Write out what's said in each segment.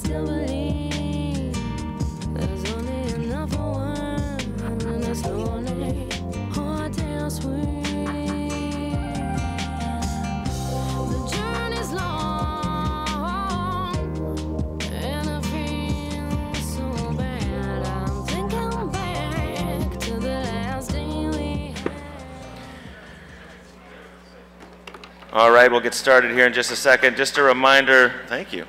still believe there's only enough for one, and it's lonely, hard and sweet. The journey's long, and I feel so bad. I'm thinking back to the last day we had. All right, we'll get started here in just a second. Just a reminder, thank you.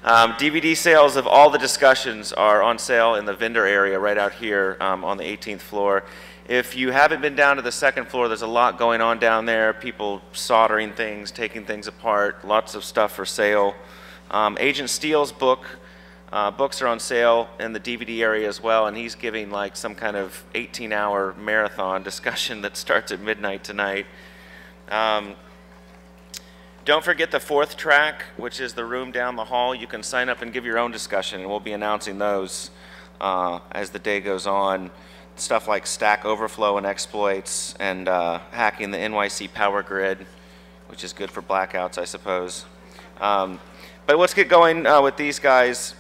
DVD sales of all the discussions are on sale in the vendor area right out here on the 18th floor. If you haven't been down to the second floor, there's a lot going on down there. People soldering things, taking things apart, lots of stuff for sale. Agent Steele's books are on sale in the DVD area as well, and he's giving like some kind of 18-hour marathon discussion that starts at midnight tonight. Don't forget the fourth track, which is the room down the hall. You can sign up and give your own discussion, and we'll be announcing those as the day goes on. Stuff like stack overflow and exploits, and hacking the NYC power grid, which is good for blackouts, I suppose. But let's get going with these guys.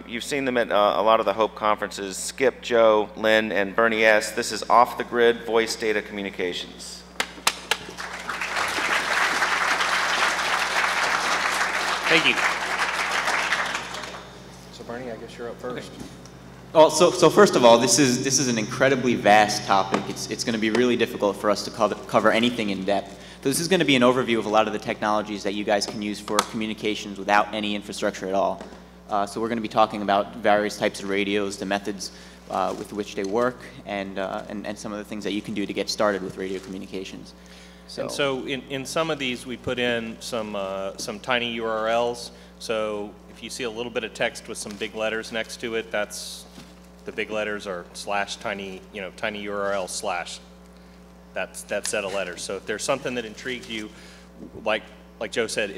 You've seen them at a lot of the HOPE conferences. Skip, Joe, Lynn, and Bernie S. This is off-the-grid voice data communications. Thank you. So Bernie, I guess you're up first. Okay. Well, so first of all, this is an incredibly vast topic. It's going to be really difficult for us to cover anything in depth. So this is going to be an overview of a lot of the technologies that you guys can use for communications without any infrastructure at all. So we're going to be talking about various types of radios, the methods with which they work, and some of the things that you can do to get started with radio communications. So in some of these, we put in some tiny URLs. So if you see a little bit of text with some big letters next to it, that's the big letters are /tiny, tiny URL / that set of letters. So if there's something that intrigues you, like Joe said,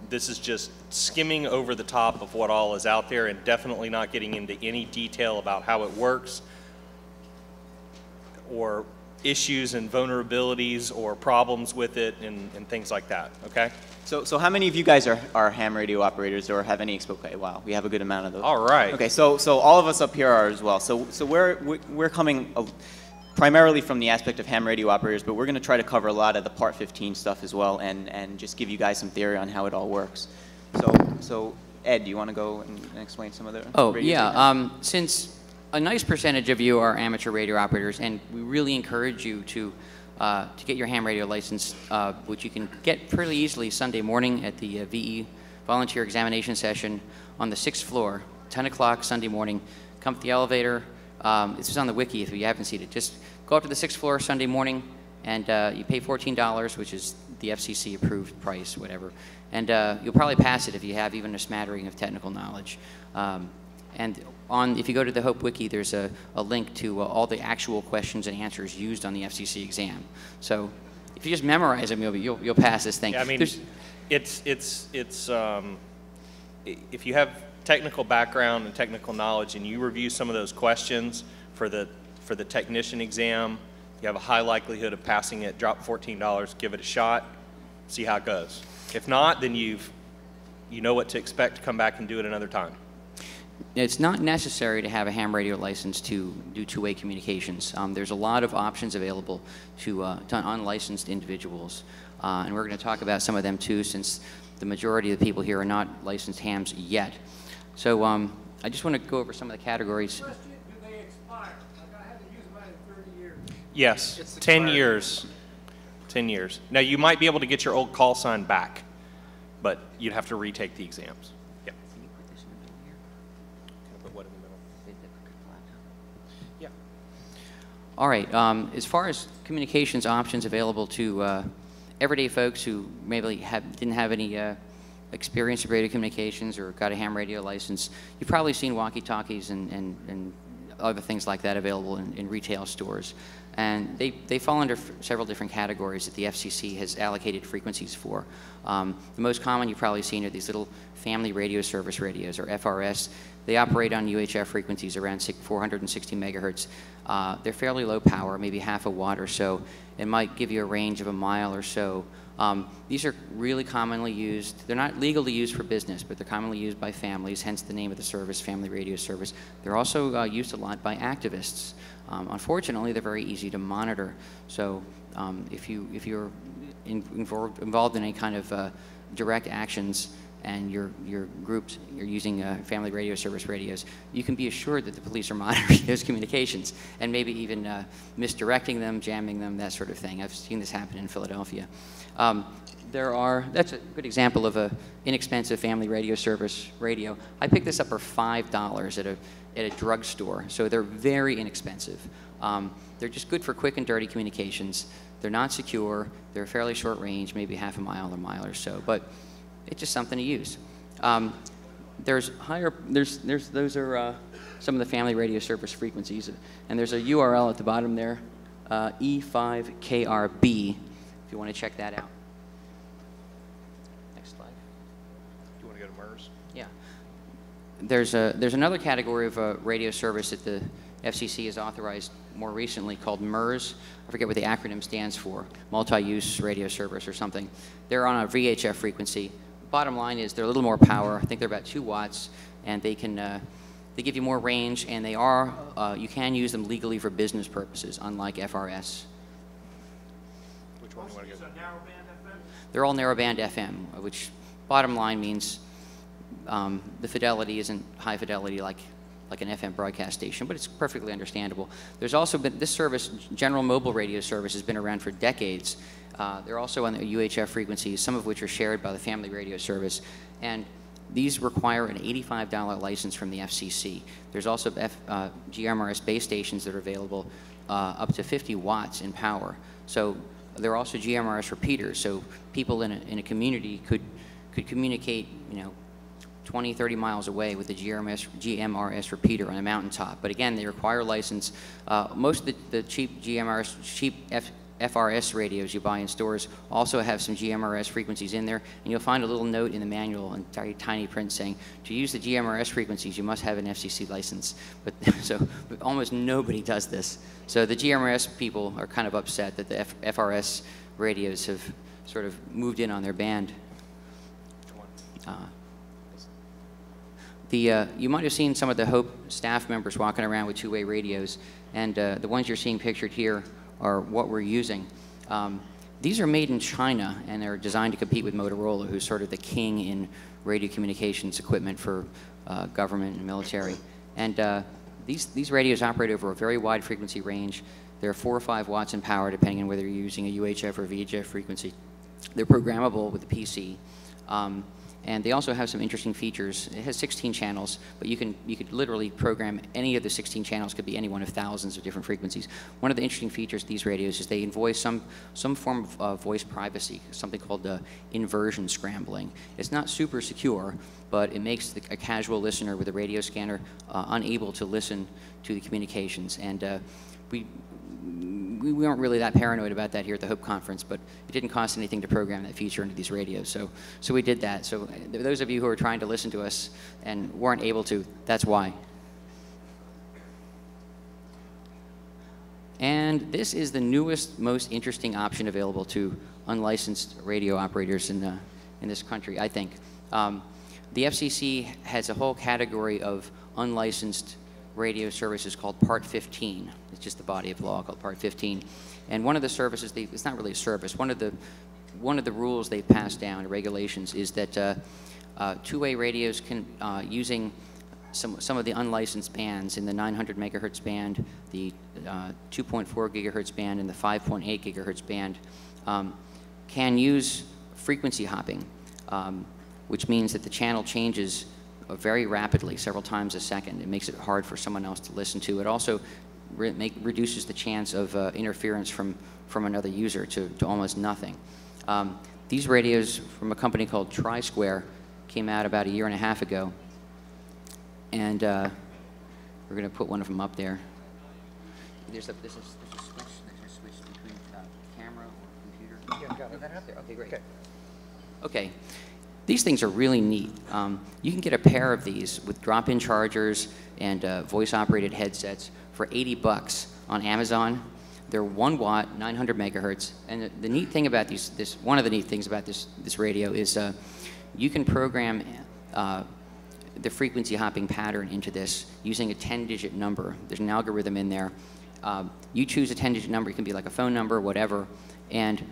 this is just skimming over the top of what all is out there and definitely not getting into any detail about how it works or issues and vulnerabilities or problems with it and things like that, okay? So how many of you guys are ham radio operators or have any exposure? Okay, wow, we have a good amount of those. All right. Okay, so all of us up here are as well. So we're coming primarily from the aspect of ham radio operators, but we're going to try to cover a lot of the Part 15 stuff as well and just give you guys some theory on how it all works. So Ed, do you want to go and explain some of the since a nice percentage of you are amateur radio operators, and we really encourage you to get your ham radio license, which you can get fairly easily Sunday morning at the VE volunteer examination session on the 6th floor, 10 o'clock Sunday morning. Come to the elevator. This is on the wiki if you haven't seen it. Just go up to the 6th floor Sunday morning, and you pay $14, which is the FCC approved price, whatever. And you'll probably pass it if you have even a smattering of technical knowledge. If you go to the HOPE Wiki, there's a link to all the actual questions and answers used on the FCC exam. So if you just memorize them, you'll pass this thing. Yeah, I mean, if you have technical background and technical knowledge, and you review some of those questions for the technician exam, you have a high likelihood of passing it. Drop $14, give it a shot, see how it goes. If not, then you know what to expect. Come back and do it another time. It's not necessary to have a ham radio license to do two-way communications. There's a lot of options available to unlicensed individuals, and we're going to talk about some of them too, since the majority of the people here are not licensed hams yet. So I just want to go over some of the categories. Question, do they expire? Like I haven't used mine in 30 years. Yes, 10 years. 10 years. Now you might be able to get your old call sign back, but you'd have to retake the exams. Yeah. Can you put this in the middle here? Can I put what in the middle? Yeah. All right. As far as communications options available to everyday folks who maybe didn't have any experience with radio communications or got a ham radio license, you've probably seen walkie-talkies and other things like that available in retail stores. And they fall under several different categories that the FCC has allocated frequencies for. The most common you've probably seen are these little family radio service radios, or FRS. They operate on UHF frequencies around 460 megahertz. They're fairly low power, maybe half a watt or so. It might give you a range of a mile or so These are really commonly used. They're not legal to use for business, but they're commonly used by families, hence the name of the service, Family Radio Service. They're also used a lot by activists. Unfortunately, they're very easy to monitor. So if you're involved in any kind of direct actions and you're using Family Radio Service radios, you can be assured that the police are monitoring those communications and maybe even misdirecting them, jamming them, that sort of thing. I've seen this happen in Philadelphia. That's a good example of an inexpensive Family Radio Service radio. I picked this up for $5 at a drugstore, so they're very inexpensive. They're just good for quick and dirty communications. They're not secure. They're fairly short range, maybe half a mile or mile or so, but it's just something to use. Those are some of the Family Radio Service frequencies, and there's a URL at the bottom there, E5KRB, if you want to check that out. Next slide. Do you want to go to MERS? Yeah. There's another category of radio service that the FCC has authorized more recently called MERS. I forget what the acronym stands for, multi-use radio service or something. They're on a VHF frequency. Bottom line is they're a little more power. I think they're about 2 watts, and they give you more range, and you can use them legally for business purposes, unlike FRS. Which one do you want to go? Narrowband FM? They're all narrowband FM, which bottom line means the fidelity isn't high fidelity like an FM broadcast station, but it's perfectly understandable. There's also been this service, General Mobile Radio Service, has been around for decades. They're also on the UHF frequencies, some of which are shared by the Family Radio Service, and these require an $85 license from the FCC. There's also GMRS base stations that are available up to 50 watts in power. So there are also GMRS repeaters, so people in a community could communicate, 20, 30 miles away with the GMRS repeater on a mountaintop. But again, they require a license. Most of the cheap FRS radios you buy in stores also have some GMRS frequencies in there, and you'll find a little note in the manual in very tiny print saying, to use the GMRS frequencies, you must have an FCC license. But almost nobody does this. So the GMRS people are kind of upset that the FRS radios have sort of moved in on their band. You might have seen some of the HOPE staff members walking around with two-way radios, and the ones you're seeing pictured here are what we're using. These are made in China, and they're designed to compete with Motorola, who's sort of the king in radio communications equipment for government and military. And these radios operate over a very wide frequency range. They're 4 or 5 watts in power, depending on whether you're using a UHF or VHF frequency. They're programmable with the PC. And they also have some interesting features. It has 16 channels, but you could literally program any of the 16 channels, could be any one of thousands of different frequencies. One of the interesting features of these radios is they envoy some form of voice privacy, something called inversion scrambling. It's not super secure, but it makes a casual listener with a radio scanner unable to listen to the communications. And we weren't really that paranoid about that here at the HOPE conference, but it didn't cost anything to program that feature into these radios. So we did that. So those of you who are trying to listen to us and weren't able to, that's why. And this is the newest, most interesting option available to unlicensed radio operators in this country, I think. The FCC has a whole category of unlicensed radio services called Part 15. It's just the body of law called Part 15. And one of the services, it's not really a service, one of the rules they've passed down, regulations, is that two-way radios can, using some of the unlicensed bands in the 900 megahertz band, the 2.4 gigahertz band, and the 5.8 gigahertz band, can use frequency hopping, which means that the channel changes very rapidly, several times a second. It makes it hard for someone else to listen to. It also reduces the chance of interference from another user to almost nothing. These radios from a company called Tri-Square came out about 1.5 years ago, and we're going to put one of them up there. There's a switch between camera or computer. Yeah, got it. Is that up there? Okay, great. Okay. Okay. These things are really neat. You can get a pair of these with drop-in chargers and voice-operated headsets for $80 on Amazon. they're 1 watt, 900 megahertz. And the neat thing about one of the neat things about this radio is you can program the frequency hopping pattern into this using a 10-digit number. There's an algorithm in there. You choose a 10-digit number. It can be like a phone number, whatever. And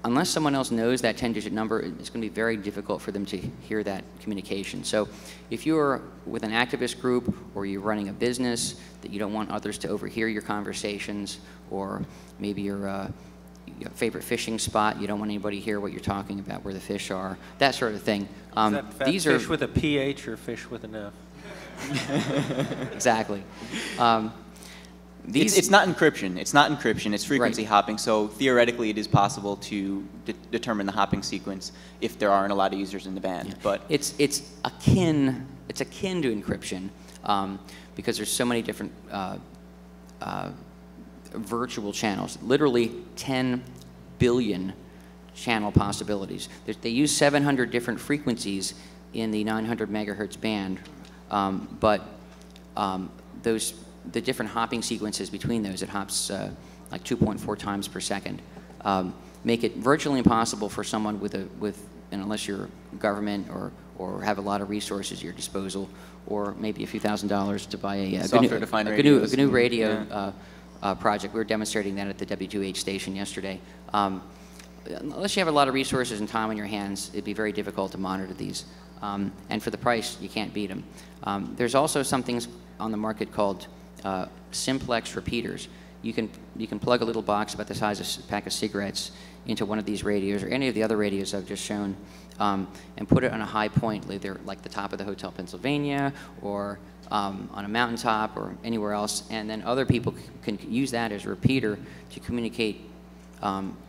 unless someone else knows that 10-digit number, it's going to be very difficult for them to hear that communication. So if you're with an activist group or you're running a business that you don't want others to overhear your conversations, or maybe your favorite fishing spot, you don't want anybody to hear what you're talking about, where the fish are, that sort of thing. Is that fish with a PH or fish with an F? Exactly. It's not encryption. It's not encryption. It's frequency Right. hopping. So theoretically, it is possible to determine the hopping sequence if there aren't a lot of users in the band. Yeah. But it's akin to encryption because there's so many different virtual channels. Literally 10 billion channel possibilities. They use 700 different frequencies in the 900 megahertz band, but the different hopping sequences between those, it hops like 2.4 times per second, make it virtually impossible for someone unless you're government or have a lot of resources at your disposal, or maybe a few $1,000s to buy a GNU radio project. We were demonstrating that at the W2H station yesterday. Unless you have a lot of resources and time on your hands, it'd be very difficult to monitor these. And for the price, you can't beat them. There's also some things on the market called Simplex Repeaters. You can plug a little box about the size of a pack of cigarettes into one of these radios or any of the other radios I've just shown, and put it on a high point, either like the top of the Hotel Pennsylvania or on a mountaintop or anywhere else, and then other people can use that as a repeater to communicate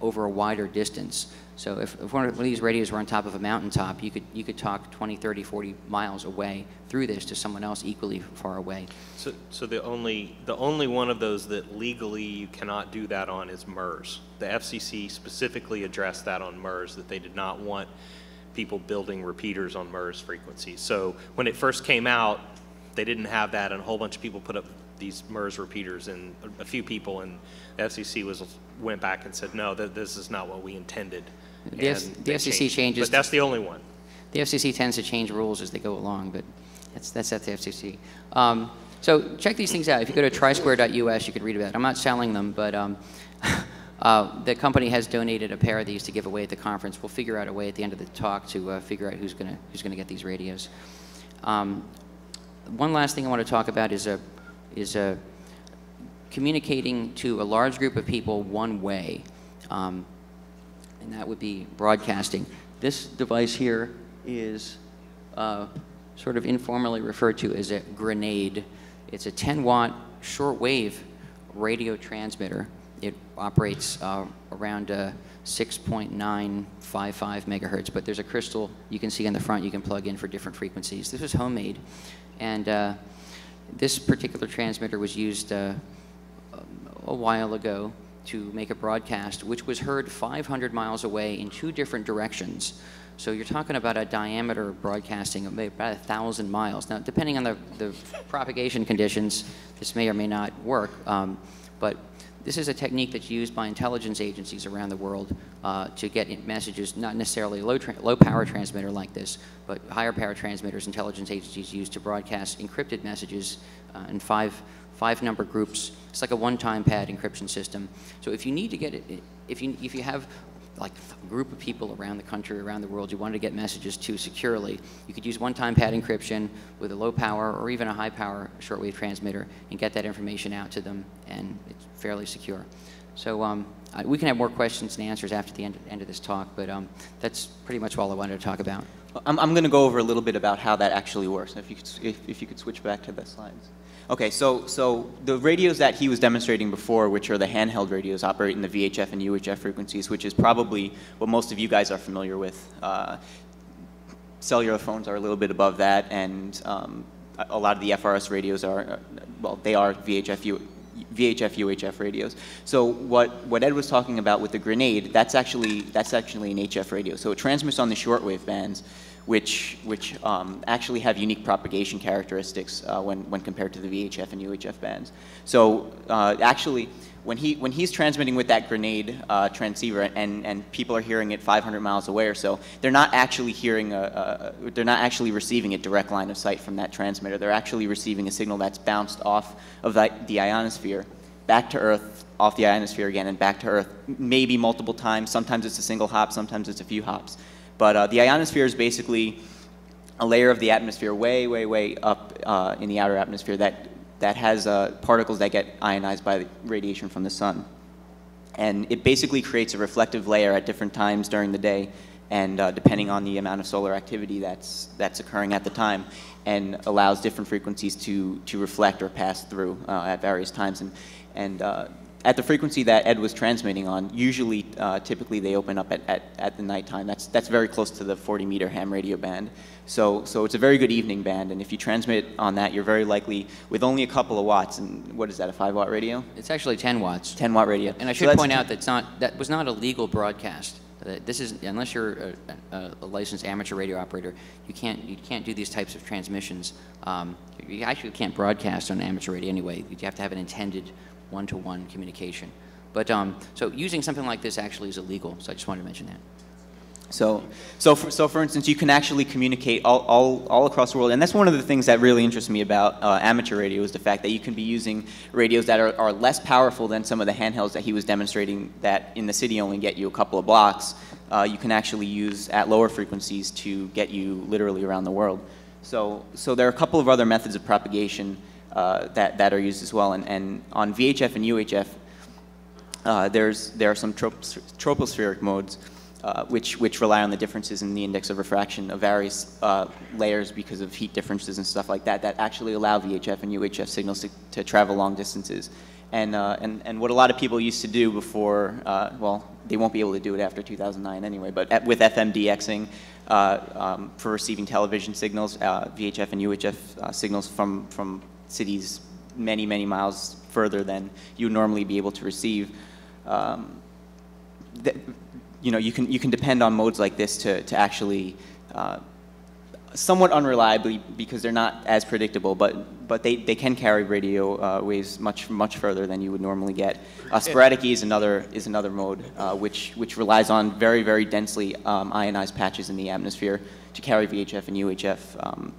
over a wider distance. So if one of these radios were on top of a mountaintop, you could talk 20, 30, 40 miles away through this to someone else equally far away. So the only one of those that legally you cannot do that on is MERS. The FCC specifically addressed that on MERS, that they did not want people building repeaters on MERS frequencies. So when it first came out, they didn't have that, and a whole bunch of people put up these MERS repeaters, and a few people, and the FCC went back and said, no, this is not what we intended. The FCC changes. But that's the only one. The FCC tends to change rules as they go along, but that's at the FCC. So check these things out. If you go to trisquare.us, you can read about it. I'm not selling them, but the company has donated a pair of these to give away at the conference. We'll figure out a way at the end of the talk to figure out who's gonna get these radios. One last thing I want to talk about is communicating to a large group of people one way, and that would be broadcasting. This device here is sort of informally referred to as a grenade. It's a 10-watt shortwave radio transmitter. It operates around 6.955 megahertz, but there's a crystal you can see on the front you can plug in for different frequencies. This was homemade, and this particular transmitter was used a while ago to make a broadcast which was heard 500 miles away in 2 different directions. So you're talking about a diameter of broadcasting of maybe about 1,000 miles. Now, depending on the propagation conditions, this may or may not work, but this is a technique that's used by intelligence agencies around the world to get messages, not necessarily a low power transmitter like this, but higher power transmitters intelligence agencies use to broadcast encrypted messages in five number groups. It's like a one-time pad encryption system. So if you need to get it, if you have like a group of people around the country, around the world, you want to get messages to securely, you could use one-time pad encryption with a low power or even a high power shortwave transmitter and get that information out to them, and it's fairly secure. So we can have more questions and answers after the end of this talk, but that's pretty much all I wanted to talk about. I'm going to go over a little bit about how that actually works. If you could switch back to the slides. Okay, so the radios that he was demonstrating before, which are the handheld radios, operate in the VHF and UHF frequencies, which is probably what most of you guys are familiar with. Cellular phones are a little bit above that, and a lot of the FRS radios are, well, they are VHF, UHF radios. So what Ed was talking about with the grenade, that's actually an HF radio. So it transmits on the shortwave bands, which actually have unique propagation characteristics when compared to the VHF and UHF bands. So actually, when he's transmitting with that grenade transceiver and people are hearing it 500 miles away or so, they're not actually hearing they're not actually receiving a direct line of sight from that transmitter. They're actually receiving a signal that's bounced off of the ionosphere, back to Earth, off the ionosphere again, and back to Earth, maybe multiple times. Sometimes it's a single hop, sometimes it's a few hops. But the ionosphere is basically a layer of the atmosphere way, way, way up in the outer atmosphere that has particles that get ionized by the radiation from the sun. And it basically creates a reflective layer at different times during the day, and depending on the amount of solar activity that's occurring at the time, and allows different frequencies to reflect or pass through at various times. And at the frequency that Ed was transmitting on, usually, typically they open up at the nighttime. That's very close to the 40-meter ham radio band. So it's a very good evening band, and if you transmit on that, you're very likely, with only a couple of watts, and what is that, a 5-watt radio? It's actually 10 watts. 10-watt radio. And I should point out that was not a legal broadcast. This is, unless you're a licensed amateur radio operator, you can't do these types of transmissions. You actually can't broadcast on amateur radio anyway. You have to have an intended one-to-one communication. But so using something like this actually is illegal. So I just wanted to mention that. So for instance, you can actually communicate all across the world, and that's one of the things that really interests me about amateur radio, is the fact that you can be using radios that are less powerful than some of the handhelds that he was demonstrating that in the city only get you a couple of blocks. You can actually use at lower frequencies to get you literally around the world. So there are a couple of other methods of propagation that are used as well, and on VHF and UHF, there are some tropospheric modes. Which rely on the differences in the index of refraction of various layers because of heat differences and stuff like that actually allow VHF and UHF signals to travel long distances. And what a lot of people used to do before, well, they won't be able to do it after 2009 anyway, but with FMDXing for receiving television signals, VHF and UHF signals from cities many, many miles further than you would normally be able to receive. You know, you can depend on modes like this to actually somewhat unreliably, because they're not as predictable, but they can carry radio waves much further than you would normally get. Sporadic E is another mode which relies on very, very densely ionized patches in the atmosphere to carry VHF and UHF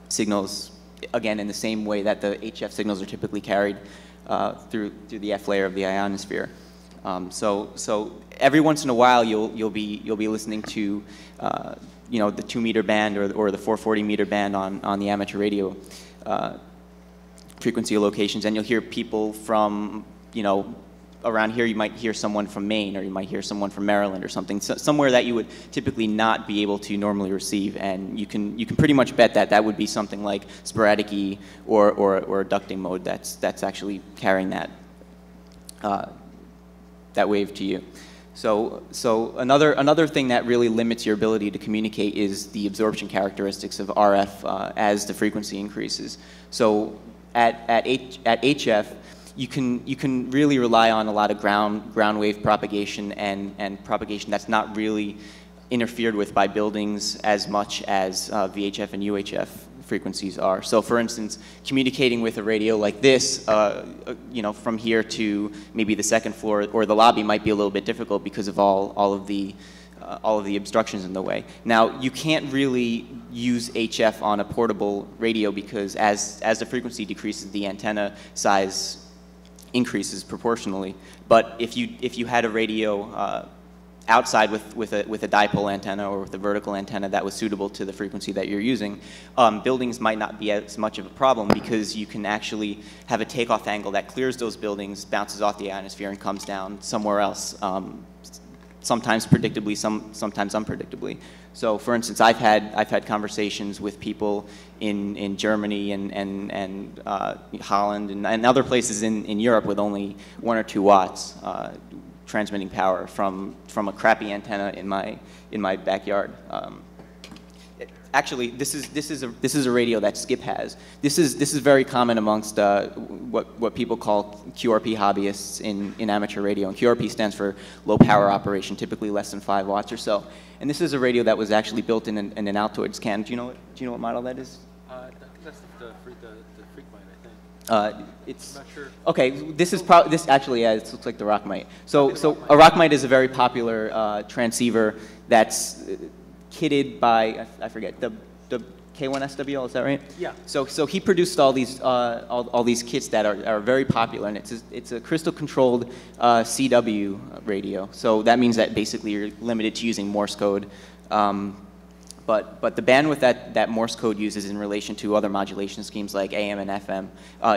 signals, again in the same way that the HF signals are typically carried through the F layer of the ionosphere. So every once in a while you'll be listening to you know, the 2-meter band or the 440-meter band on the amateur radio frequency locations, and you'll hear people from, you know, around here. You might hear someone from Maine, or you might hear someone from Maryland or something, somewhere that you would typically not be able to normally receive, and you can pretty much bet that would be something like sporadic E or a ducting mode that's actually carrying that wave to you. So another thing that really limits your ability to communicate is the absorption characteristics of RF as the frequency increases. So at HF, you can really rely on a lot of ground wave propagation and propagation that's not really interfered with by buildings as much as VHF and UHF frequencies are. So for instance, communicating with a radio like this, you know, from here to maybe the second floor or the lobby might be a little bit difficult because of all of the obstructions in the way. Now, you can't really use HF on a portable radio because as the frequency decreases, the antenna size increases proportionally. But if you had a radio outside with a dipole antenna or with a vertical antenna that was suitable to the frequency that you're using, buildings might not be as much of a problem because you can actually have a takeoff angle that clears those buildings, bounces off the ionosphere, and comes down somewhere else, sometimes predictably, sometimes unpredictably. So, for instance, I've had conversations with people in Germany and Holland and other places in Europe with only 1 or 2 watts. Transmitting power from a crappy antenna in my backyard. actually, this is a radio that Skip has. This is very common amongst what people call QRP hobbyists in amateur radio. And QRP stands for low power operation, typically less than 5 watts or so. And this is a radio that was actually built in an Altoids can. Do you know what model that is? That's the Freakmite, I think. It's I'm not sure. okay. This actually, yeah, it looks like the Rockmite. So a Rockmite is a very popular transceiver that's kitted by I forget the K1SWL, is that right? Yeah. So he produced all these kits that are very popular, and it's a crystal controlled CW radio. So that means that basically you're limited to using Morse code. But the bandwidth that Morse code uses in relation to other modulation schemes like AM and FM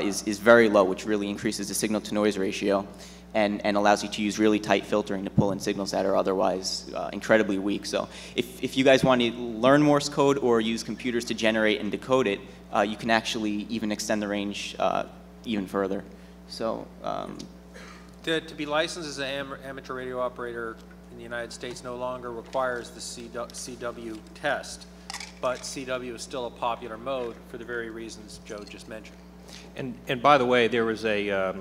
is very low, which really increases the signal to noise ratio and allows you to use really tight filtering to pull in signals that are otherwise incredibly weak. So if you guys want to learn Morse code or use computers to generate and decode it, you can actually even extend the range even further. So To be licensed as an amateur radio operator in the United States no longer requires the CW test, but CW is still a popular mode for the very reasons Joe just mentioned. And by the way, there was a,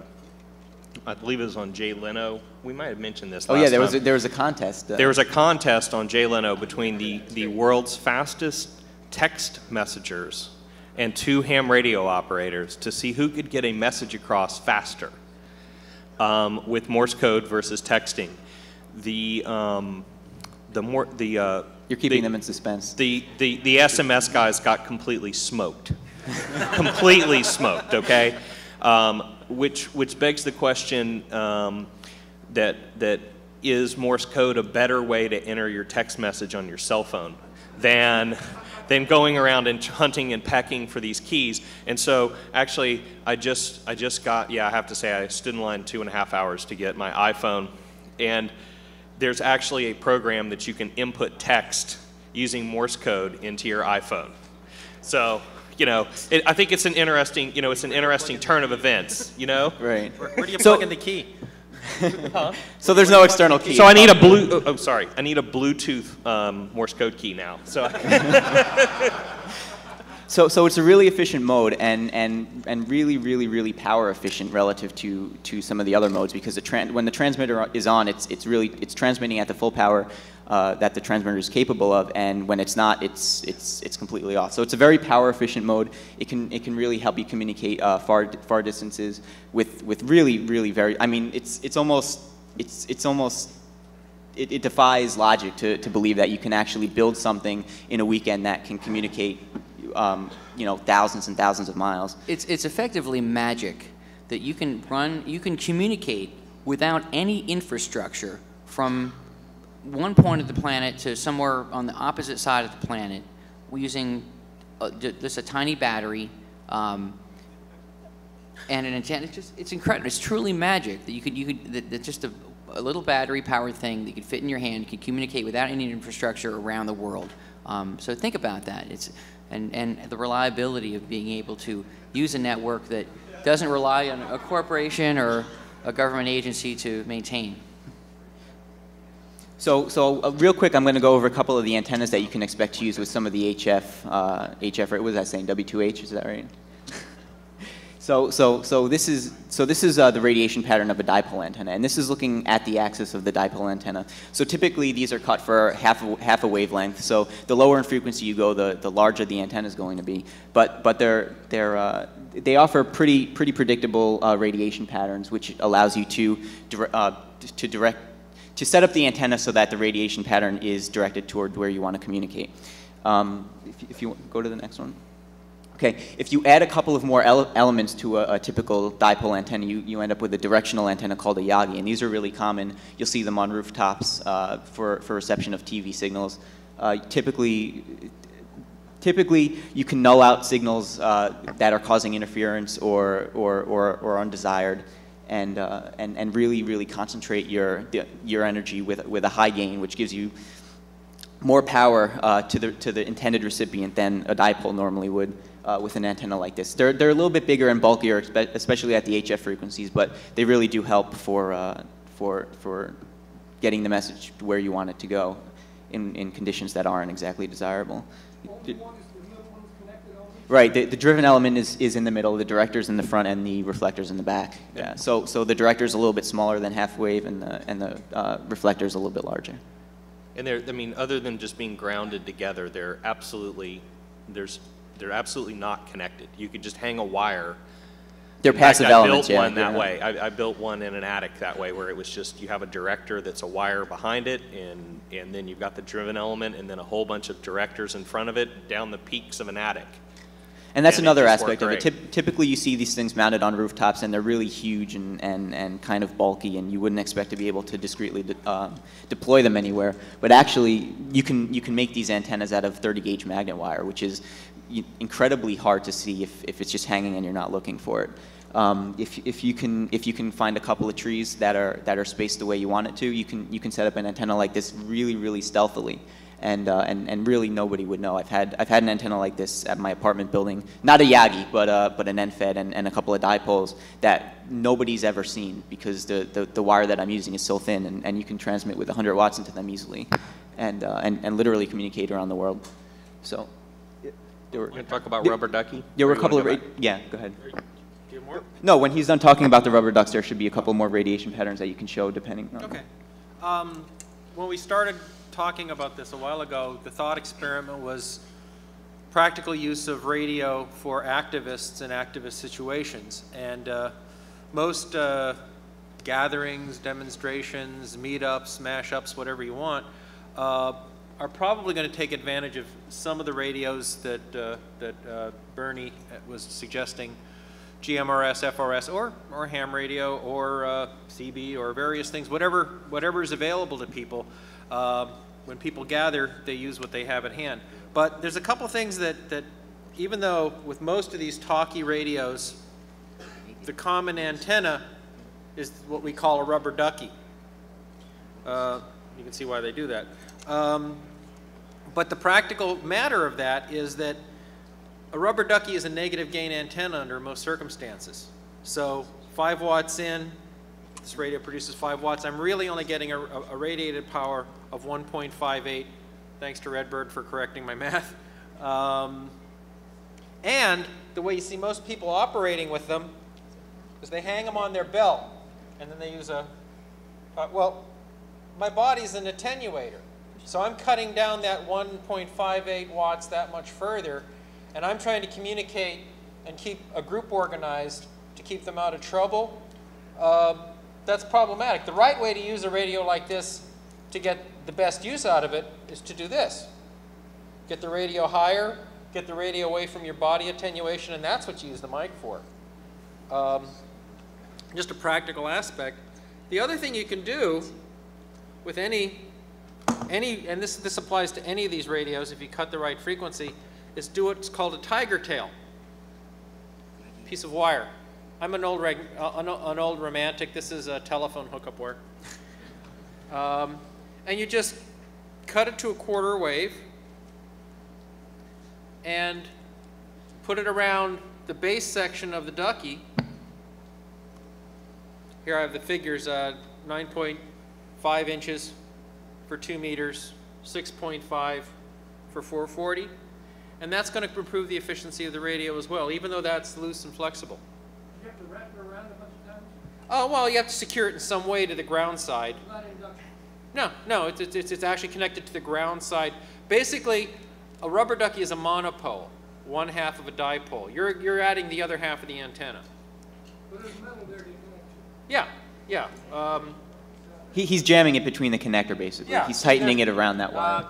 I believe it was on Jay Leno. We might have mentioned this. Oh last yeah, time. there was a contest. There was a contest on Jay Leno between the world's fastest text messengers and 2 ham radio operators to see who could get a message across faster with Morse code versus texting. You're keeping them in suspense. The SMS guys got completely smoked, completely smoked. Okay, which begs the question that is Morse code a better way to enter your text message on your cell phone than going around and hunting and pecking for these keys? And so actually, I just got, I have to say, I stood in line 2.5 hours to get my iPhone, and there's actually a program that you can input text using Morse code into your iPhone. So, I think it's an interesting, it's an interesting turn of events, Right. Where do you plug in the key? Huh? So there's no external key. So I need a I need a Bluetooth Morse code key now. So. So it's a really efficient mode and really power efficient relative to some of the other modes, because when the transmitter is on, it's transmitting at the full power that the transmitter is capable of, and when it's not, it's completely off. So it's a very power efficient mode. It can really help you communicate far distances with really very. I mean, it defies logic to believe that you can actually build something in a weekend that can communicate thousands and thousands of miles. It's effectively magic that you can communicate without any infrastructure from one point of the planet to somewhere on the opposite side of the planet using just a tiny battery and an antenna. It's incredible. It's truly magic that just a little battery powered thing that you could fit in your hand, you could communicate without any infrastructure around the world. So think about that. And the reliability of being able to use a network that doesn't rely on a corporation or a government agency to maintain. So real quick, I'm going to go over a couple of the antennas that you can expect to use with some of the HF, what was I saying, W2H, is that right? So this is the radiation pattern of a dipole antenna, and this is looking at the axis of the dipole antenna. So typically these are cut for half a wavelength. So the lower in frequency you go, the larger the antenna is going to be. But they offer pretty predictable radiation patterns, which allows you to set up the antenna so that the radiation pattern is directed toward where you want to communicate. If you go to the next one. Okay, if you add a couple of more elements to a typical dipole antenna, you end up with a directional antenna called a Yagi, and these are really common. You'll see them on rooftops for reception of TV signals. Typically, you can null out signals that are causing interference or undesired, and really concentrate your energy with a high gain, which gives you more power to the intended recipient than a dipole normally would with an antenna like this. They're a little bit bigger and bulkier, especially at the HF frequencies, but they really do help for getting the message to where you want it to go in conditions that aren't exactly desirable. Only one is the middle one is connected only? Right, the driven element is in the middle, the director's in the front, and the reflector's in the back. Yeah. So the director's a little bit smaller than half wave, and the reflector's a little bit larger. And they're, I mean, other than just being grounded together, they're absolutely not connected. You could just hang a wire. They're passive elements, yeah. I built one that way. I built one in an attic that way, where it was just, you have a director that's a wire behind it, and then you've got the driven element, and then a whole bunch of directors in front of it down the peaks of an attic. And that's another just aspect of worked it. Typically you see these things mounted on rooftops, and they're really huge and kind of bulky, and you wouldn't expect to be able to discreetly deploy them anywhere. But actually, you can make these antennas out of 30 gauge magnet wire, which is incredibly hard to see if it's just hanging and you're not looking for it. If you can find a couple of trees that are spaced the way you want it to, you can set up an antenna like this really stealthily, and really nobody would know. I've had an antenna like this at my apartment building, not a Yagi, but an NFED and a couple of dipoles that nobody's ever seen, because the wire that I'm using is so thin, and you can transmit with 100 watts into them easily, and literally communicate around the world. So. We're going to talk about rubber ducky? There were a couple of, yeah, go ahead. Do you have more? No, when he's done talking about the rubber ducks, there should be a couple more radiation patterns that you can show depending on. Okay. When we started talking about this a while ago, the thought experiment was practical use of radio for activists in activist situations. And most gatherings, demonstrations, meetups, mashups, whatever you want, are probably going to take advantage of some of the radios that Bernie was suggesting, GMRS, FRS, or ham radio, or CB, or various things, whatever is available to people. When people gather, they use what they have at hand. But there's a couple things that even though with most of these talkie radios, the common antenna is what we call a rubber ducky. You can see why they do that. But the practical matter of that is that a rubber ducky is a negative gain antenna under most circumstances. So 5 watts in, this radio produces 5 watts. I'm really only getting a radiated power of 1.58. Thanks to Redbird for correcting my math. And the way you see most people operating with them is they hang them on their belt, and then they use well, my body's an attenuator. So I'm cutting down that 1.58 watts that much further, and I'm trying to communicate and keep a group organized to keep them out of trouble. That's problematic. The right way to use a radio like this to get the best use out of it is to do this. Get the radio higher, get the radio away from your body attenuation, and that's what you use the mic for. Just a practical aspect. The other thing you can do with any and this applies to any of these radios if you cut the right frequency, is do what's called a tiger tail. Piece of wire. I'm an old romantic. This is a telephone hookup wire. And you just cut it to a quarter wave and put it around the base section of the ducky. Here I have the figures, 9.5 inches for 2 meters, 6.5 for 440. And that's going to improve the efficiency of the radio as well, even though that's loose and flexible. You have to wrap it around a bunch of times? Oh, well, you have to secure it in some way to the ground side. It's not induction. No, it's actually connected to the ground side. Basically, a rubber ducky is a monopole, one half of a dipole. You're adding the other half of the antenna. But there's metal there to connect to. Yeah. He's jamming it between the connector, basically. Yeah, He's tightening it around that wire.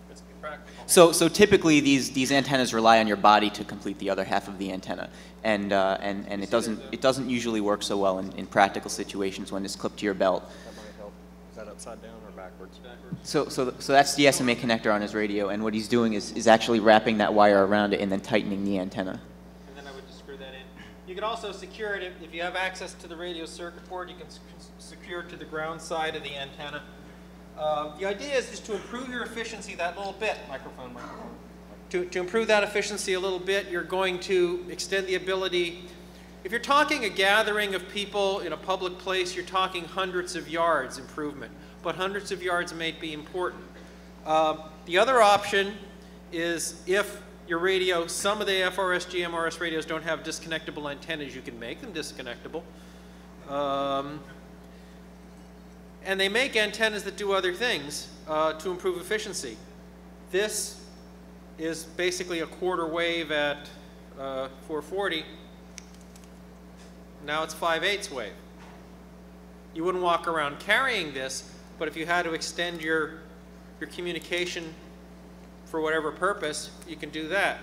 Let's be practical. So typically these antennas rely on your body to complete the other half of the antenna, and it doesn't usually work so well in practical situations when it's clipped to your belt. That might help. Is that upside down or backwards? So that's the SMA connector on his radio, and what he's doing is actually wrapping that wire around it and then tightening the antenna. And then I would just screw that in. You can also secure it if you have access to the radio circuit board. You can secure it to the ground side of the antenna. The idea is just to improve your efficiency that little bit. Microphone. To improve that efficiency a little bit, you're going to extend the ability. If you're talking a gathering of people in a public place, you're talking hundreds of yards improvement. But hundreds of yards may be important. The other option is if your radio, some of the FRS, GMRS radios don't have disconnectable antennas, you can make them disconnectable. And they make antennas that do other things to improve efficiency. This is basically a quarter wave at 440. Now it's 5/8 wave. You wouldn't walk around carrying this, but if you had to extend your communication for whatever purpose, you can do that.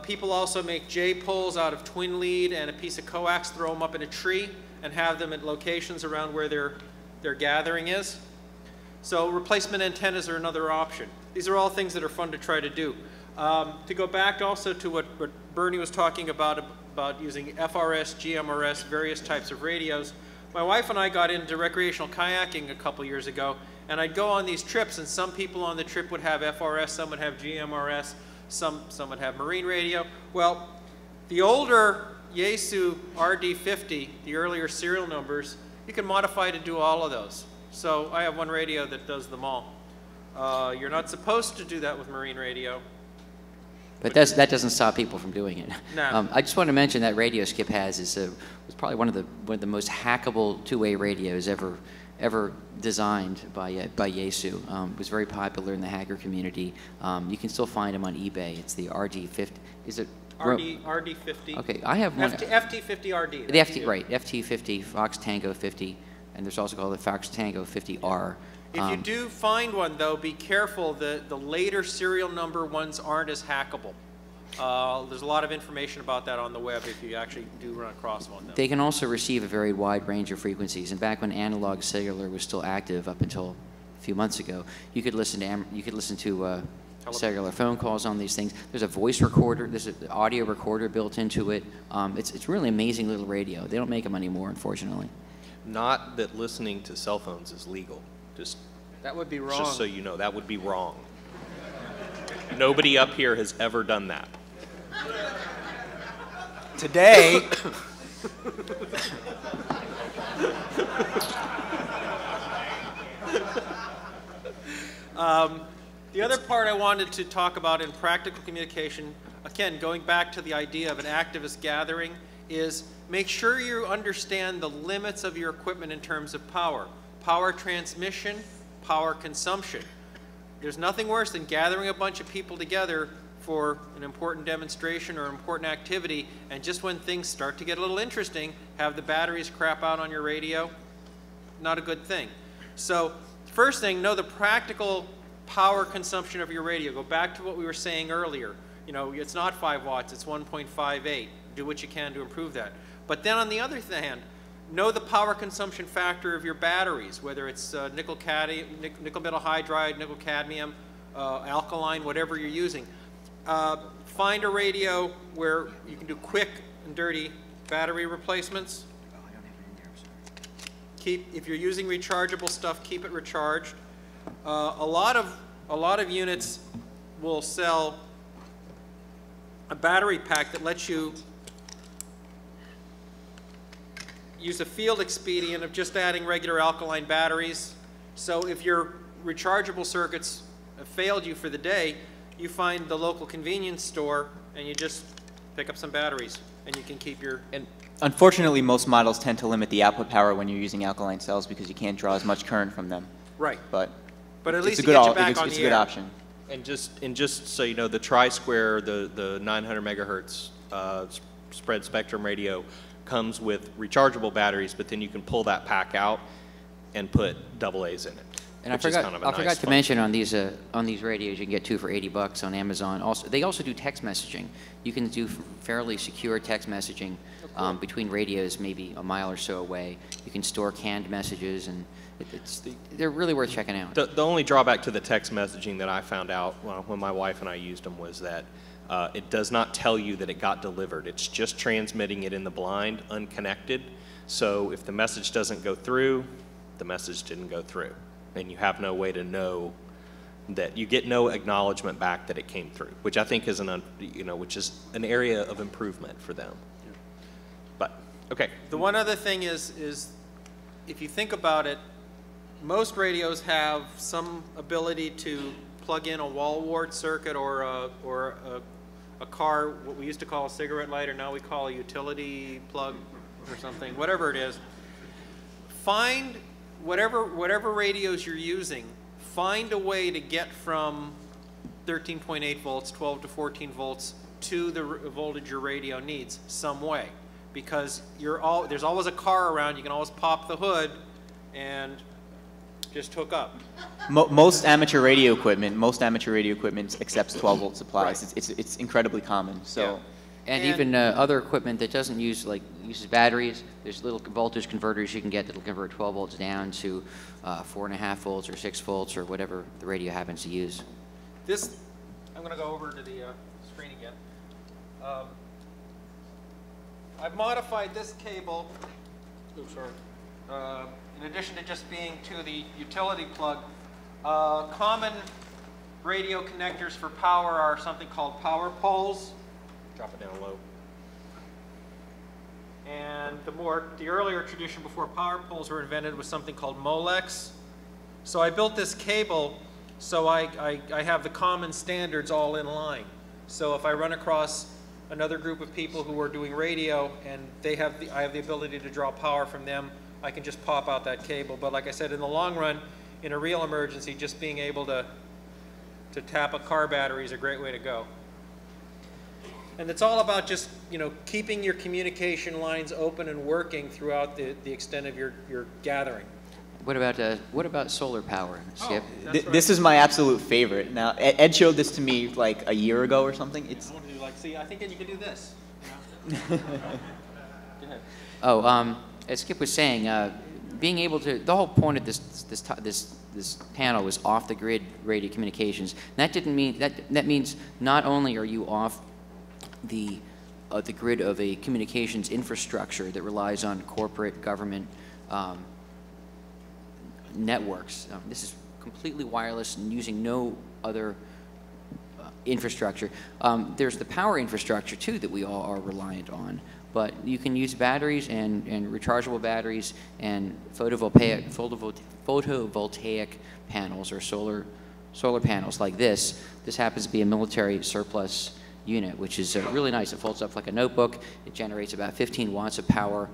People also make J-poles out of twin lead and a piece of coax, throw them up in a tree, and have them at locations around where their gathering is. So replacement antennas are another option. These are all things that are fun to try to do. To go back also to what Bernie was talking about using FRS, GMRS, various types of radios. My wife and I got into recreational kayaking a couple years ago, and I'd go on these trips, and some people on the trip would have FRS, some would have GMRS, some would have marine radio. Well, the older Yaesu RD50, the earlier serial numbers, you can modify to do all of those. So I have one radio that does them all. You're not supposed to do that with marine radio. But that doesn't stop people from doing it. No. I just want to mention that radio Skip has was probably one of the most hackable two-way radios ever designed by Yaesu. It was very popular in the hacker community. You can still find them on eBay. It's the RD50. Is it RD50? Okay, I have one. FT50RD. The FT, right? FT50, Fox Tango 50, and there's also called the Fox Tango 50R. If you do find one, though, be careful. The later serial number ones aren't as hackable. There's a lot of information about that on the web if you actually do run across one. Though. They can also receive a very wide range of frequencies. And back when analog cellular was still active, up until a few months ago, you could listen to cellular phone calls on these things. There's a voice recorder. There's an audio recorder built into it. It's really amazing little radio. They don't make them anymore, unfortunately. Not that listening to cell phones is legal. That would be wrong. Just so you know, that would be wrong. Nobody up here has ever done that. Today. The other part I wanted to talk about in practical communication, again, going back to the idea of an activist gathering, is make sure you understand the limits of your equipment in terms of power. Power transmission, power consumption. There's nothing worse than gathering a bunch of people together for an important demonstration or important activity, and just when things start to get a little interesting, have the batteries crap out on your radio. Not a good thing. So first thing, know the practical power consumption of your radio. Go back to what we were saying earlier. You know, it's not 5 watts, it's 1.58. Do what you can to improve that. But then on the other hand, know the power consumption factor of your batteries, whether it's nickel metal hydride, nickel cadmium, alkaline, whatever you're using. Find a radio where you can do quick and dirty battery replacements. If you're using rechargeable stuff, keep it recharged. A lot of units will sell a battery pack that lets you use a field expedient of just adding regular alkaline batteries. So if your rechargeable circuits have failed you for the day, you find the local convenience store and you just pick up some batteries and you can keep your... And unfortunately, most models tend to limit the output power when you're using alkaline cells because you can't draw as much current from them. Right. But at least it's it gets you back on the air. It's a good option. And just so you know, the Tri-Square, the 900 megahertz spread spectrum radio comes with rechargeable batteries, but then you can pull that pack out and put AA's in it. And I forgot to mention on these radios you can get 2 for $80 on Amazon. Also, they also do text messaging. You can do fairly secure text messaging between radios, maybe a mile or so away. You can store canned messages, and they're really worth checking out. The only drawback to the text messaging that I found out when my wife and I used them was that it does not tell you that it got delivered. It's just transmitting it in the blind, unconnected. So if the message doesn't go through, the message didn't go through. And you have no way to know that you get no acknowledgement back that it came through, which I think is which is an area of improvement for them. Yeah. But okay. The one other thing is if you think about it, most radios have some ability to plug in a wall wart circuit or a car, what we used to call a cigarette lighter, now we call a utility plug or something, whatever it is. Find whatever radios you're using, find a way to get from 13.8 volts, 12 to 14 volts to the voltage your radio needs some way. Because there's always a car around, you can always pop the hood and just hook up. Most amateur radio equipment accepts 12-volt supplies. Right. It's incredibly common. So. Yeah. And even other equipment that doesn't uses batteries, there's little voltage converters you can get that'll convert 12 volts down to 4.5 volts or 6 volts or whatever the radio happens to use. I'm going to go over to the screen again. I've modified this cable, in addition to just being to the utility plug. Common radio connectors for power are something called power poles. Drop it down low. And the earlier tradition before power poles were invented was something called Molex. So I built this cable so I have the common standards all in line. So if I run across another group of people who are doing radio and I have the ability to draw power from them, I can just pop out that cable. But like I said, in the long run, in a real emergency, just being able to tap a car battery is a great way to go. And it's all about just, keeping your communication lines open and working throughout the extent of your gathering. What about solar power, Skip? This is my absolute favorite. Now, Ed showed this to me like a year ago or something. I want to do see, I think you can do this. Go ahead. Oh, as Skip was saying, being able to, the whole point of this panel was off the grid radio communications. That didn't mean that means not only are you off the grid of a communications infrastructure that relies on corporate government networks. This is completely wireless and using no other infrastructure. There's the power infrastructure too that we all are reliant on, but you can use batteries and rechargeable batteries and photovoltaic panels or solar panels like this. This happens to be a military surplus unit, which is really nice. It folds up like a notebook. It generates about 15 watts of power.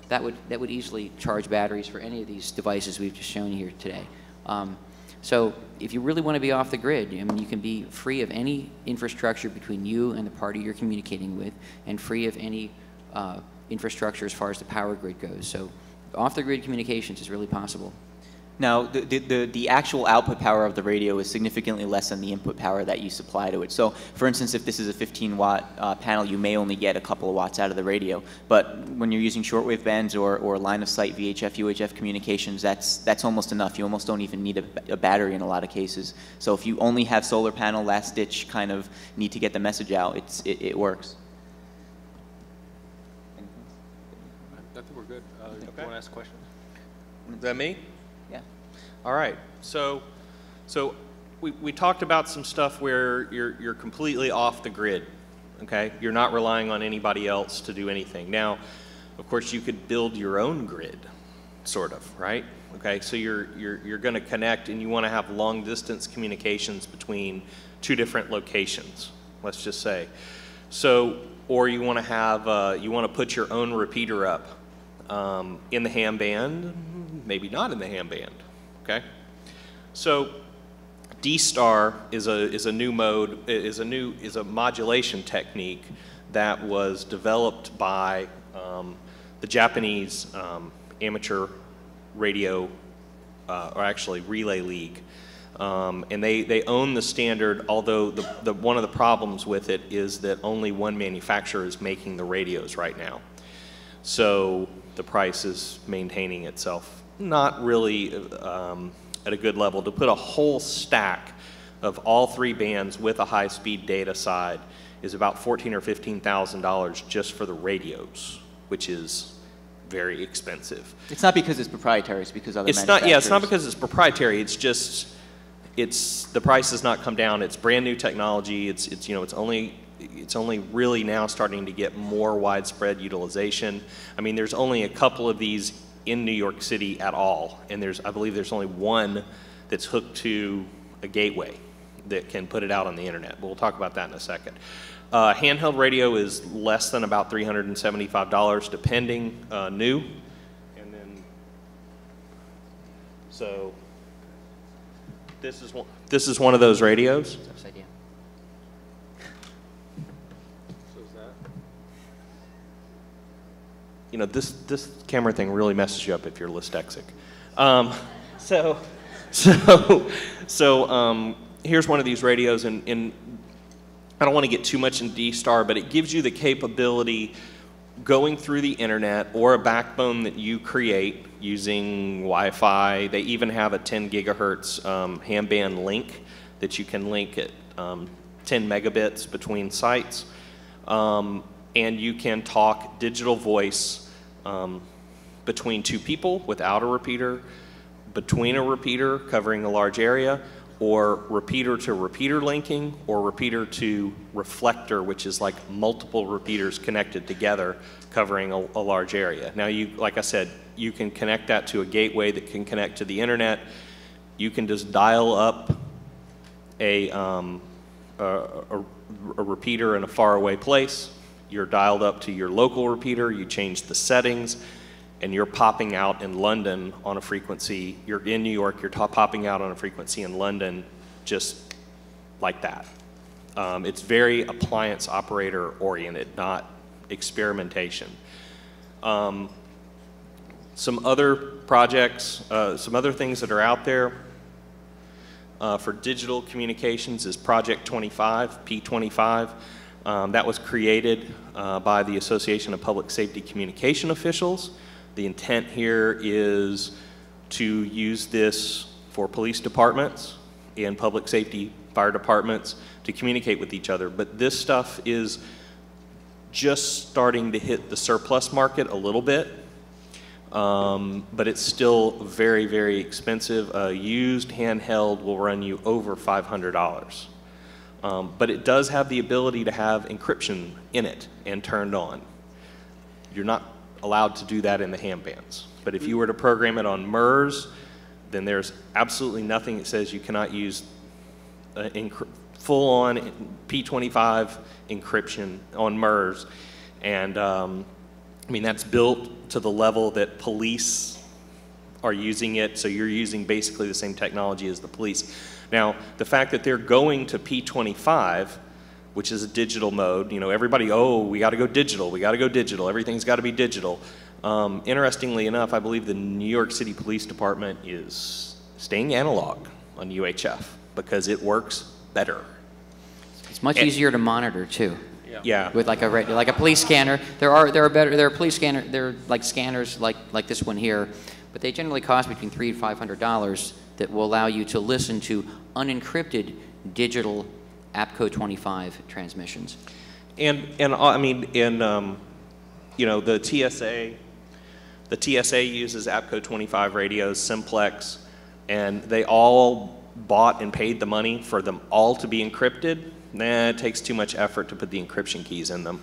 That would easily charge batteries for any of these devices we've just shown here today. So if you really want to be off the grid, I mean, you can be free of any infrastructure between you and the party you're communicating with, and free of any infrastructure as far as the power grid goes. So off the grid communications is really possible. Now, the actual output power of the radio is significantly less than the input power that you supply to it. So, for instance, if this is a 15-watt panel, you may only get a couple of watts out of the radio. But when you're using shortwave bands or line-of-sight VHF, UHF communications, that's almost enough. You almost don't even need a battery in a lot of cases. So if you only have solar panel, last-ditch kind of need to get the message out, it works. I think we're good. Okay. You want to ask questions? Is that me? Yeah. All right. So we talked about some stuff where you're completely off the grid. Okay. You're not relying on anybody else to do anything. Now, of course, you could build your own grid, sort of, right? Okay. So you're going to connect, and you want to have long distance communications between two different locations. Let's just say. So, or you want to have you want to put your own repeater up in the ham band. Maybe not in the ham band, okay? So D-Star is a new mode, is a modulation technique that was developed by the Japanese amateur radio, or actually relay league. And they own the standard, although one of the problems with it is that only one manufacturer is making the radios right now. So the price is maintaining itself not really at a good level. To put a whole stack of all three bands with a high-speed data side is about $14,000 or $15,000 just for the radios, which is very expensive. It's not because it's proprietary, it's because other manufacturers. Yeah, it's not because it's proprietary. It's just the price has not come down. It's brand new technology. It's only really now starting to get more widespread utilization. I mean, there's only a couple of these in New York City at all, and I believe there's only one that's hooked to a gateway. that can put it out on the internet. But we'll talk about that in a second. Handheld radio is less than about $375, depending, new. And then, so this is one of those radios. It's upside down. So is that? You know, this camera thing really messes you up if you're dyslexic. Here's one of these radios, and I don't want to get too much in D-Star, but it gives you the capability going through the internet or a backbone that you create using Wi-Fi. They even have a 10 gigahertz handband link that you can link at 10 megabits between sites. And you can talk digital voice between two people without a repeater, between a repeater covering a large area, or repeater to repeater linking, or repeater to reflector, which is like multiple repeaters connected together covering a large area. Now, like I said, you can connect that to a gateway that can connect to the internet. You can just dial up a repeater in a faraway place. You're dialed up to your local repeater. You change the settings, and you're popping out in London on a frequency. You're in New York, you're popping out on a frequency in London just like that. It's very appliance operator oriented, not experimentation. Some other projects, some other things that are out there for digital communications is Project 25, P25. That was created by the Association of Public Safety Communication Officials. The intent here is to use this for police departments and public safety fire departments to communicate with each other. But this stuff is just starting to hit the surplus market a little bit, but it's still very, very expensive. A used handheld will run you over $500. But it does have the ability to have encryption in it and turned on. You're not allowed to do that in the handbands. But if you were to program it on MERS, then there's absolutely nothing that says you cannot use full-on P25 encryption on MERS. And I mean, that's built to the level that police are using it, so you're using basically the same technology as the police. Now, the fact that they're going to P25, which is a digital mode, you know, everybody, oh, we got to go digital, everything's got to be digital. Interestingly enough, I believe the New York City Police Department is staying analog on UHF because it works better. It's much easier to monitor too. Yeah. With like a police scanner, there are police scanner, there are like scanners like this one here, but they generally cost between $300 and $500 that will allow you to listen to unencrypted digital APCO 25 transmissions. And I mean, you know, the TSA uses APCO 25 radios, Simplex, and they all bought and paid the money for them all to be encrypted. Nah, it takes too much effort to put the encryption keys in them.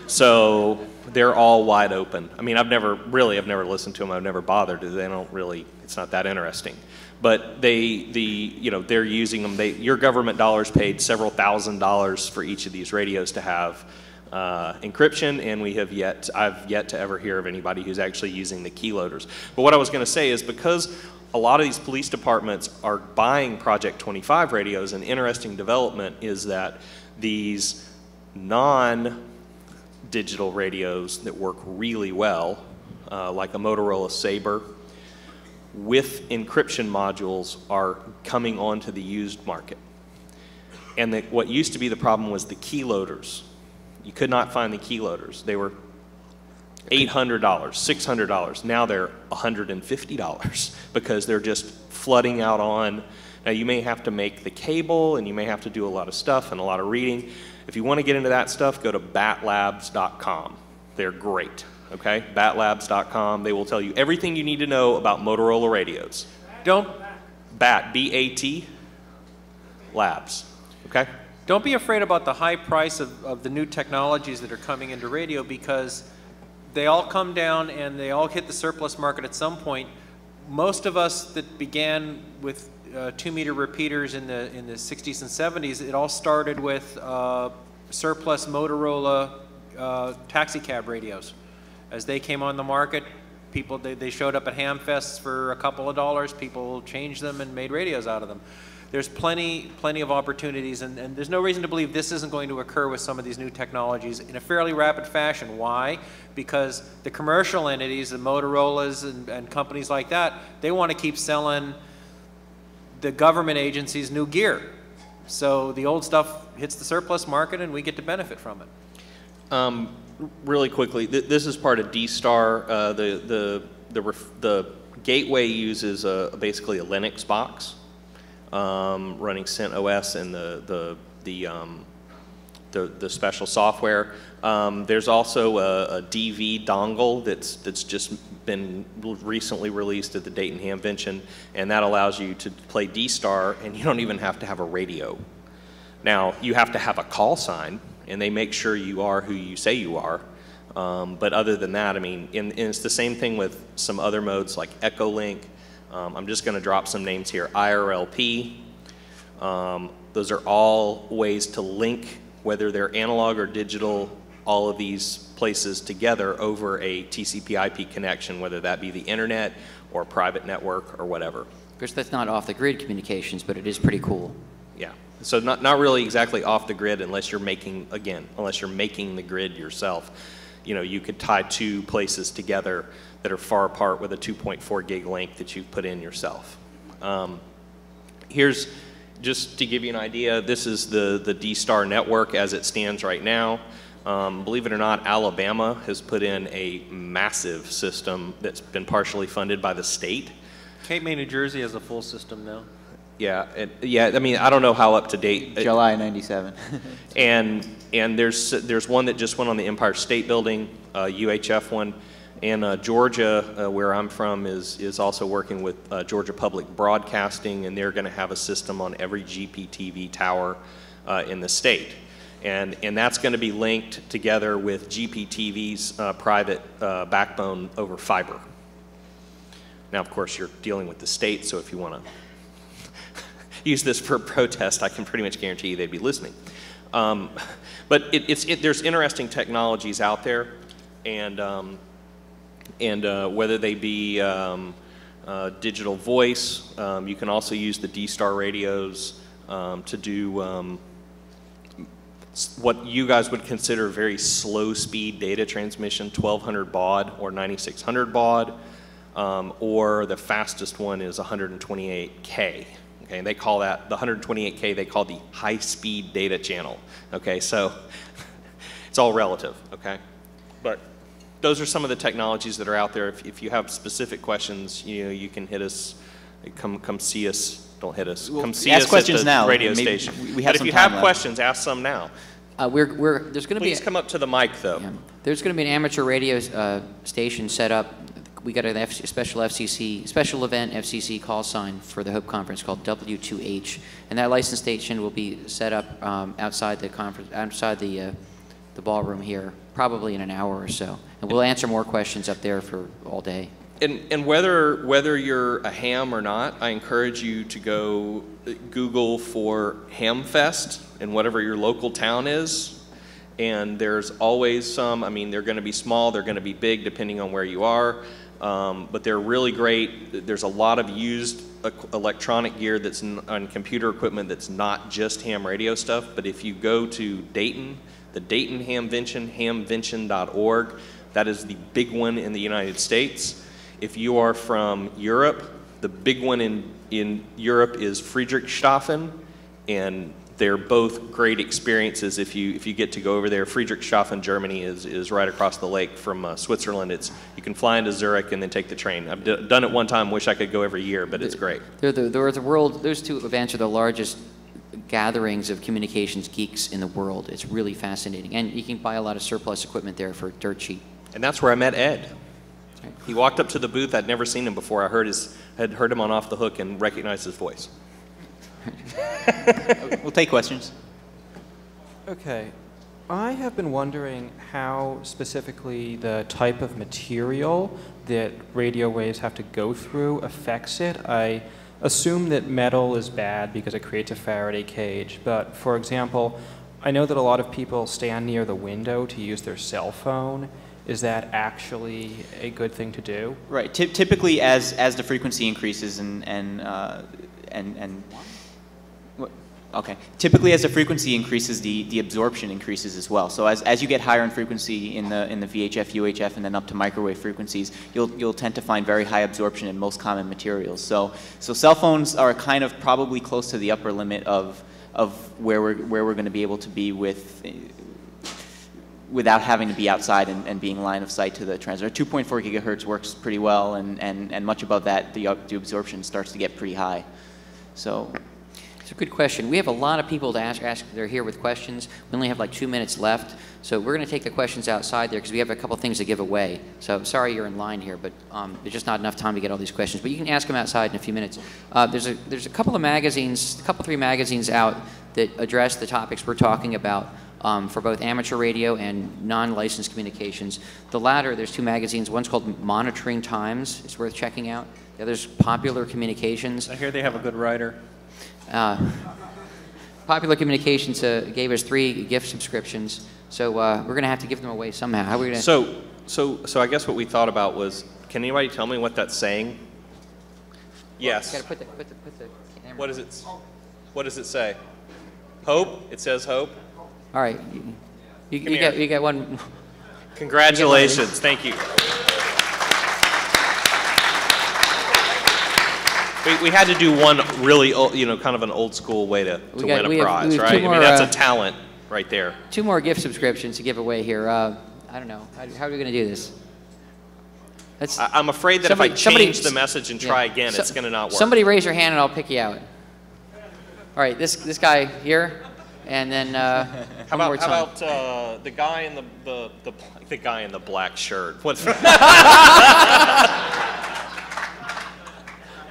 So they're all wide open. I mean, I've never listened to them. I've never bothered. They don't really, it's not that interesting. But you know, they're using them. Your government dollars paid several $1,000s for each of these radios to have encryption, and I've yet to ever hear of anybody who's actually using the keyloaders. But what I was going to say is because a lot of these police departments are buying Project 25 radios, an interesting development is that these non-digital radios that work really well, like a Motorola Sabre, with encryption modules are coming onto the used market. And what used to be the problem was the keyloaders. You could not find the keyloaders. They were $800, $600. Now they're $150 because they're just flooding out on. Now you may have to make the cable and you may have to do a lot of stuff and a lot of reading. If you want to get into that stuff, go to batlabs.com. They're great, okay? batlabs.com. They will tell you everything you need to know about Motorola radios. BAT, B-A-T, labs, okay? Don't be afraid about the high price of the new technologies that are coming into radio, because they all come down and they all hit the surplus market at some point. Most of us that began with 2-meter repeaters in the 60s and 70s, it all started with surplus Motorola taxi cab radios. As they came on the market, people they showed up at ham fests for a couple of dollars. People changed them and made radios out of them. There's plenty of opportunities, and there's no reason to believe this isn't going to occur with some of these new technologies in a fairly rapid fashion. Why? Because the commercial entities, the Motorola's and companies like that, they want to keep selling the government agencies new gear. So the old stuff hits the surplus market, and we get to benefit from it. Really quickly, this is part of D-Star. The gateway uses basically a Linux box. Running CentOS and the special software. There's also a DV dongle that's just been recently released at the Dayton Hamvention, and that allows you to play D-Star, and you don't even have to have a radio. Now, you have to have a call sign, and they make sure you are who you say you are. But other than that, I mean, and it's the same thing with some other modes like Echolink. I'm just going to drop some names here. IRLP. Those are all ways to link, whether they're analog or digital, all of these places together over a TCP/IP connection, whether that be the internet or private network or whatever. Of course, that's not off-the-grid communications, but it is pretty cool. Yeah. So not really exactly off the grid unless you're making, again, unless you're making the grid yourself. You know, you could tie two places together that are far apart with a 2.4 gig link that you've put in yourself. Here's, just to give you an idea, this is the D-Star network as it stands right now. Believe it or not, Alabama has put in a massive system that's been partially funded by the state. Cape May, New Jersey has a full system now. Yeah, yeah. I mean, I don't know how up to date. July '97. and there's one that just went on the Empire State Building, UHF one, and Georgia, where I'm from, is also working with Georgia Public Broadcasting, and they're going to have a system on every GPTV tower in the state, and that's going to be linked together with GPTV's private backbone over fiber. Now, of course, you're dealing with the state, so if you want to use this for a protest, I can pretty much guarantee you they'd be listening. But there's interesting technologies out there, and whether they be digital voice, you can also use the D-Star radios to do what you guys would consider very slow speed data transmission, 1200 baud or 9600 baud, or the fastest one is 128K. Okay, and they call that, the 128K, they call the high-speed data channel. Okay, so it's all relative, okay? But those are some of the technologies that are out there. If you have specific questions, you can hit us, come see us. Don't hit us. Come see us at the radio station. But if you have questions, ask some now. There's going to be. Please come up to the mic, though. Yeah, there's going to be an amateur radio station set up. We got a special event FCC call sign for the Hope Conference called W2H, and that license station will be set up outside the conference, outside the ballroom here, probably in an hour or so, and we'll answer more questions up there for all day. And whether you're a ham or not, I encourage you to go Google for Hamfest in whatever your local town is. And there's always some. I mean, they're going to be small, they're going to be big, depending on where you are. But they're really great. There's a lot of used electronic gear that's on computer equipment that's not just ham radio stuff. But if you go to Dayton, the Dayton Hamvention, hamvention.org, that is the big one in the United States. If you are from Europe, the big one in Europe is Friedrichshafen, and they're both great experiences if you get to go over there. Friedrichshafen, Germany is right across the lake from Switzerland. You can fly into Zurich and then take the train. I've done it one time, wish I could go every year, but it's great. Those two events are the largest gatherings of communications geeks in the world. It's really fascinating. And you can buy a lot of surplus equipment there for dirt cheap. And that's where I met Ed. He walked up to the booth. I'd never seen him before. I had heard him on Off the Hook and recognized his voice. We'll take questions. Okay. I have been wondering how specifically the type of material that radio waves have to go through affects it. I assume that metal is bad because it creates a Faraday cage, but for example, I know that a lot of people stand near the window to use their cell phone. Is that actually a good thing to do? Right. Typically, as the frequency increases typically as the frequency increases, the absorption increases as well. So as you get higher in frequency in the VHF, UHF, and then up to microwave frequencies, you'll tend to find very high absorption in most common materials. So cell phones are kind of probably close to the upper limit of where we're going to be able to be without having to be outside and being line of sight to the transmitter. 2.4 gigahertz works pretty well, and much above that, the absorption starts to get pretty high. So. It's a good question. We have a lot of people to ask. They're here with questions. We only have like 2 minutes left, so we're going to take the questions outside there because we have a couple things to give away. So sorry you're in line here, but there's just not enough time to get all these questions. But you can ask them outside in a few minutes. There's a couple of magazines, three magazines out that address the topics we're talking about for both amateur radio and non-licensed communications. The latter, there's 2 magazines. One's called Monitoring Times. It's worth checking out. The other's Popular Communications. I hear they have a good writer. Popular Communications gave us 3 gift subscriptions, so we're going to have to give them away somehow. How are we going to? So I guess what we thought about was, can anybody tell me what that's saying? Yes. Got to put the camera. What does it say? Hope. It says hope. All right. You got one. Congratulations. Thank you. We had to do one really, kind of an old school way to win a prize, right? I mean, that's a talent right there. 2 more gift subscriptions to give away here. I don't know. How are we going to do this? I'm afraid that if I change the message and try again, it's going to not work. Somebody raise your hand and I'll pick you out. All right, this guy here, and then how about the guy in the guy in the black shirt? What's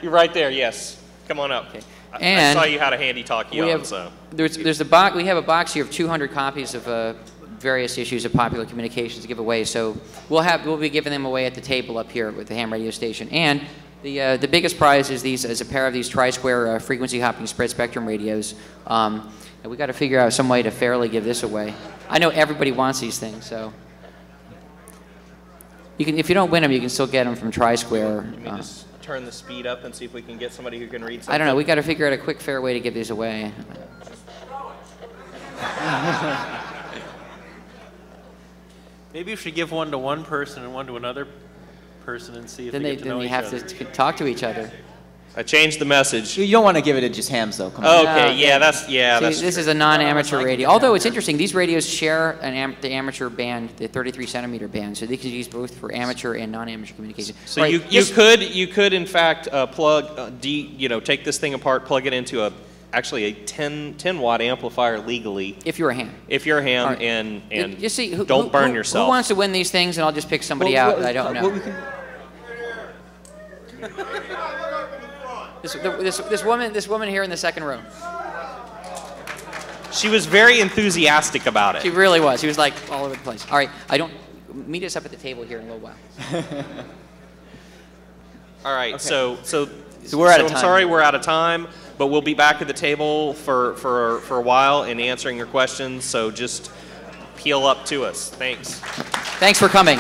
You're right there. Yes. Come on up. Okay. I saw you had a handy talkie on. So there's a box. We have a box here of 200 copies of various issues of Popular Communications to give away. So we'll be giving them away at the table up here with the ham radio station. And the biggest prize is a pair of these tri-square frequency hopping spread spectrum radios. And we got to figure out some way to fairly give this away. I know everybody wants these things, so you can. If you don't win them, you can still get them from tri-square. Turn the speed up and see if we can get somebody who can read something. I don't know. We got to figure out a quick, fair way to give these away. Maybe we should give one to one person and one to another person and see if they get to know each other. Then they have to talk to each other. I changed the message. You don't want to give it to just hams, though. Come on. Okay, that's this is a non-amateur radio. Although it's interesting, these radios share the amateur band, the 33 centimeter band, so they can use both for amateur and non-amateur communication. So right, you could in fact take this thing apart, plug it into actually a 10 watt amplifier legally. If you're a ham. If you're a ham, right. and just see, don't burn yourself. Who wants to win these things? And I'll just pick somebody out that I don't know. This woman here in the second row. She was very enthusiastic about it. She really was. She was like all over the place. All right, meet us up at the table here in a little while. All right, okay. so we're out of time. I'm sorry we're out of time, but we'll be back at the table for a while and answering your questions. So just peel up to us. Thanks. Thanks for coming.